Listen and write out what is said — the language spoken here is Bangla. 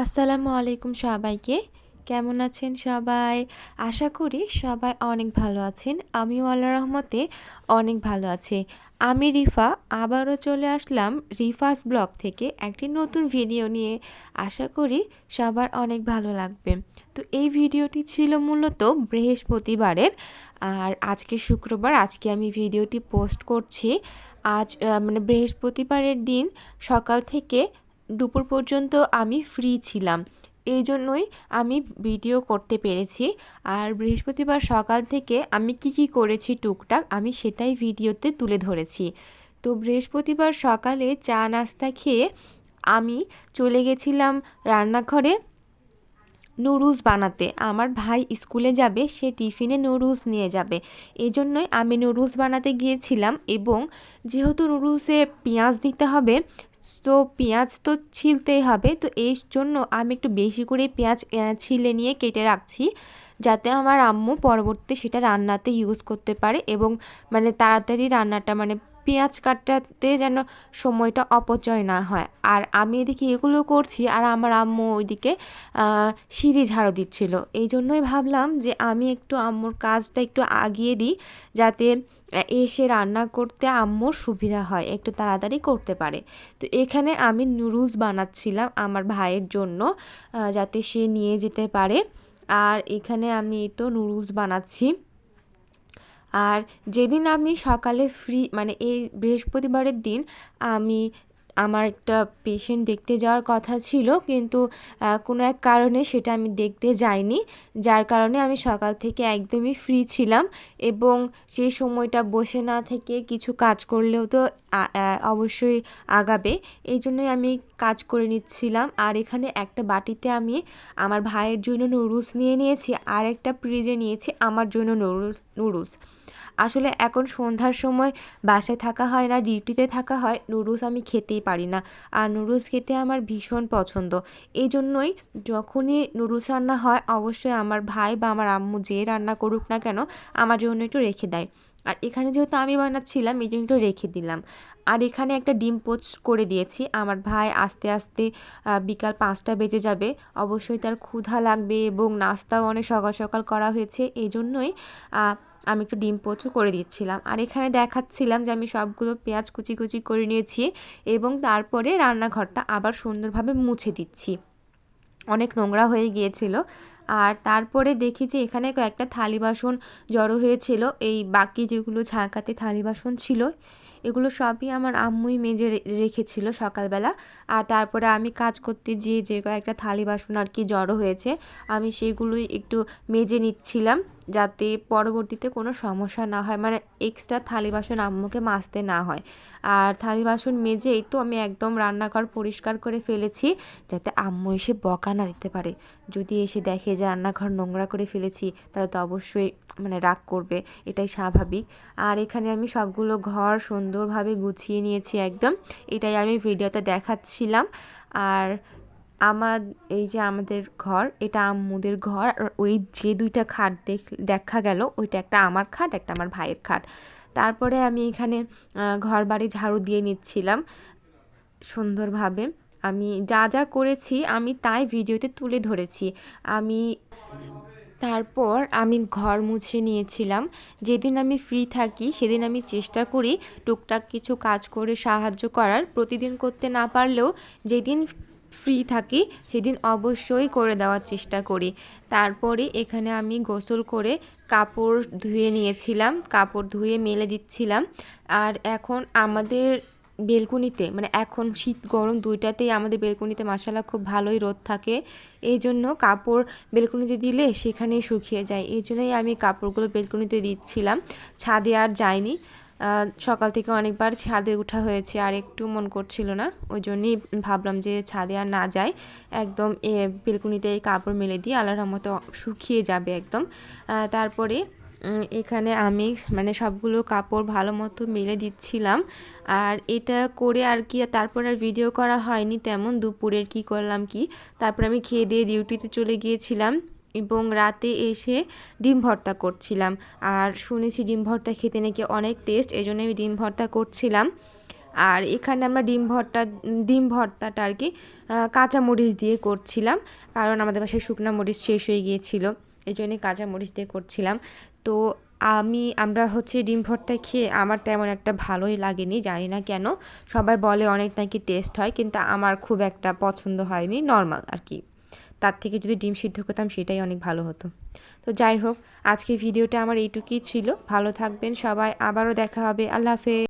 আসসালামু আলাইকুম সবাইকে। কেমন আছেন সবাই? আশা করি সবাই অনেক ভালো আছেন। আমিও আল্লাহর রহমতে অনেক ভালো আছি। আমি রিফা আবারও চলে আসলাম রিফাস ব্লগ থেকে একটি নতুন ভিডিও নিয়ে। আশা করি সবার অনেক ভালো লাগবে। তো এই ভিডিওটি ছিল মূলত বৃহস্পতিবারের, আর আজকে শুক্রবার। আজকে আমি ভিডিওটি পোস্ট করছি। আজ মানে বৃহস্পতিবারের দিন সকাল থেকে দুপুর পর্যন্ত আমি ফ্রি ছিলাম, এই জন্যই আমি ভিডিও করতে পেরেছি। আর বৃহস্পতিবার সকাল থেকে আমি কি করেছি টুকটাক আমি সেটাই ভিডিওতে তুলে ধরেছি। তো বৃহস্পতিবার সকালে চা নাস্তা খেয়ে আমি চলে গেছিলাম রান্নাঘরে নুডলস বানাতে। আমার ভাই স্কুলে যাবে, সে টিফিনে নুডলস নিয়ে যাবে, এই জন্যই আমি নুডলস বানাতে গিয়েছিলাম। এবং যেহেতু নুডলসে পেঁয়াজ দিতে হবে, তো পেঁয়াজ তো ছিলতেই হবে, তো এই জন্য আমি একটু বেশি করে পেঁয়াজ ছিলে নিয়ে কেটে রাখছি, যাতে আমার আম্মু পরবর্তীতে সেটা রান্নাতে ইউজ করতে পারে এবং মানে তাড়াতাড়ি রান্নাটা মানে পেঁয়াজ কাটাতে যেন সময়টা অপচয় না হয়। আর আমি এদিকে এগুলো করছি আর আমার আম্মু ওইদিকে সিঁড়ি ঝাড়ু দিচ্ছিল। এই জন্যই ভাবলাম যে আমি একটু আম্মুর কাজটা একটু আগিয়ে দিই, যাতে এসে রান্না করতে আম্মুর সুবিধা হয়, একটু তাড়াতাড়ি করতে পারে। তো এখানে আমি নুডলস বানাচ্ছিলাম আমার ভাইয়ের জন্য, যাতে সে নিয়ে যেতে পারে। আর এখানে আমি তো নুডলস বানাচ্ছি। আর যেদিন আমি সকালে ফ্রি মানে এই বৃহস্পতিবারের দিন আমি আমার একটা পেশেন্ট দেখতে যাওয়ার কথা ছিল, কিন্তু কোনো এক কারণে সেটা আমি দেখতে যাইনি, যার কারণে আমি সকাল থেকে একদমই ফ্রি ছিলাম। এবং সেই সময়টা বসে না থেকে কিছু কাজ করলেও তো অবশ্যই আগাবে, এই জন্যই আমি কাজ করে নিচ্ছিলাম। আর এখানে একটা বাটিতে আমি আমার ভাইয়ের জন্য নুডলস নিয়ে নিয়েছি, আর একটা ফ্রিজে নিয়েছি আমার জন্য নুডলস। আসলে এখন সন্ধ্যার সময় বাসায় থাকা হয় না, ডিউটিতে থাকা হয়, নুডলস আমি খেতেই পারি না। আর নুডলস খেতে আমার ভীষণ পছন্দ, এই জন্যই যখনই নুডলস রান্না হয় অবশ্যই আমার ভাই বা আমার আম্মু যে রান্না করুক না কেন আমার জন্য একটু রেখে দেয়। আর এখানে যেহেতু আমি বানাচ্ছিলাম এই জন্য একটু রেখে দিলাম। আর এখানে একটা ডিম পোস্ট করে দিয়েছি। আমার ভাই আস্তে আস্তে বিকাল 5টা বেজে যাবে, অবশ্যই তার ক্ষুধা লাগবে এবং নাস্তাও অনেক সকাল সকাল করা হয়েছে, এই জন্যই আমি একটু ডিম পোচও করে দিচ্ছিলাম। আর এখানে দেখাচ্ছিলাম যে আমি সবগুলো পেঁয়াজ কুচি কুচি করে নিয়েছি এবং তারপরে রান্নাঘরটা আবার সুন্দরভাবে মুছে দিচ্ছি, অনেক নোংরা হয়ে গিয়েছিল। আর তারপরে দেখি যে এখানে কয়েকটা থালি বাসন জড়ো হয়েছিল, এই বাকি যেগুলো ঝাঁকাতে থালি বাসন ছিল এগুলো সবই আমার আম্মুই মেজে রেখেছিল সকালবেলা। আর তারপরে আমি কাজ করতে গিয়ে যে কয়েকটা থালি বাসন আর কি জড়ো হয়েছে আমি সেগুলোই একটু মেজে নিচ্ছিলাম, যাতে পরবর্তীতে কোনো সমস্যা না হয়, মানে এক্সট্রা থালি বাসন আম্মুকে মাজতে না হয়। আর থালি বাসন মেজেই তো আমি একদম রান্নাঘর পরিষ্কার করে ফেলেছি, যাতে আম্মু এসে বকা না দিতে পারে। যদি এসে দেখে যে রান্নাঘর নোংরা করে ফেলেছি তাহলে তো অবশ্যই মানে রাগ করবে, এটাই স্বাভাবিক। আর এখানে আমি সবগুলো ঘর সুন্দরভাবে গুছিয়ে নিয়েছি একদম, এটাই আমি ভিডিওতে দেখাচ্ছিলাম। আর আমার এই যে আমাদের ঘর, এটা আম্মুদের ঘর। আর ওই যে দুইটা খাট দেখা গেল ওইটা একটা আমার খাট, একটা আমার ভাইয়ের খাট। তারপরে আমি এখানে ঘর বাড়ি ঝাড়ু দিয়ে নিচ্ছিলাম সুন্দরভাবে। আমি যা যা করেছি আমি তাই ভিডিওতে তুলে ধরেছি। আমি তারপর আমি ঘর মুছে নিয়েছিলাম। যেদিন আমি ফ্রি থাকি সেদিন আমি চেষ্টা করি টুকটাক কিছু কাজ করে সাহায্য করার, প্রতিদিন করতে না পারলেও যেদিন ফ্রি থাকি সেদিন অবশ্যই করে দেওয়ার চেষ্টা করি। তারপরে এখানে আমি গোসল করে কাপড় ধুয়ে নিয়েছিলাম, কাপড় ধুয়ে মেলে দিচ্ছিলাম। আর এখন আমাদের বেলকুনিতে মানে এখন শীত গরম দুইটাতেই আমাদের বেলকুনিতে মাশাআল্লাহ খুব ভালোই রোদ থাকে, এই জন্য কাপড় বেলকুনিতে দিলে সেখানেই শুকিয়ে যায়, এই জন্যই আমি কাপড়গুলো বেলকুনিতে দিচ্ছিলাম, ছাদে আর যাইনি। সকাল থেকে অনেকবার ছাদে ওঠা হয়েছে আর একটু মন করছিল না, ওই জন্যই ভাবলাম যে ছাদে আর না যাই, একদম বেলকুনিতে কাপড় মেলে দিয়ে আল্লাহর রহমতে শুকিয়ে যাবে একদম। তারপরে এখানে আমি মানে সবগুলো কাপড় ভালো মতো মেলে দিচ্ছিলাম। আর এটা করে আর কি তারপর আর ভিডিও করা হয়নি তেমন, দুপুরের কি করলাম কি, তারপর আমি খেয়ে দিয়ে ডিউটিতে চলে গিয়েছিলাম এবং রাতে এসে ডিম ভর্তা করছিলাম। আর শুনেছি ডিম ভর্তা খেতে নাকি অনেক টেস্ট, এই জন্য আমি ডিম ভর্তা করছিলাম। আর এখানে আমরা ডিম ভর্তাটা আর কি কাঁচা মরিচ দিয়ে করছিলাম, কারণ আমাদের বাসায় শুকনো মরিচ শেষ হয়ে গিয়েছিল, এই জন্যই কাঁচা মরিচ দিয়ে করছিলাম। তো আমরা হচ্ছে ডিম ভর্তা খেয়ে আমার তেমন একটা ভালোই লাগেনি, জানি না কেন। সবাই বলে অনেক নাকি টেস্ট হয়, কিন্তু আমার খুব একটা পছন্দ হয়নি, নর্মাল আর কি। তার থেকে যদি ডিম সিদ্ধ করতাম সেটাই অনেক ভালো হতো। তো যাই হোক, আজকে ভিডিওটা আমার এইটুকুই ছিল। ভালো থাকবেন সবাই, আবারও দেখা হবে। আল্লাহ হাফেজ।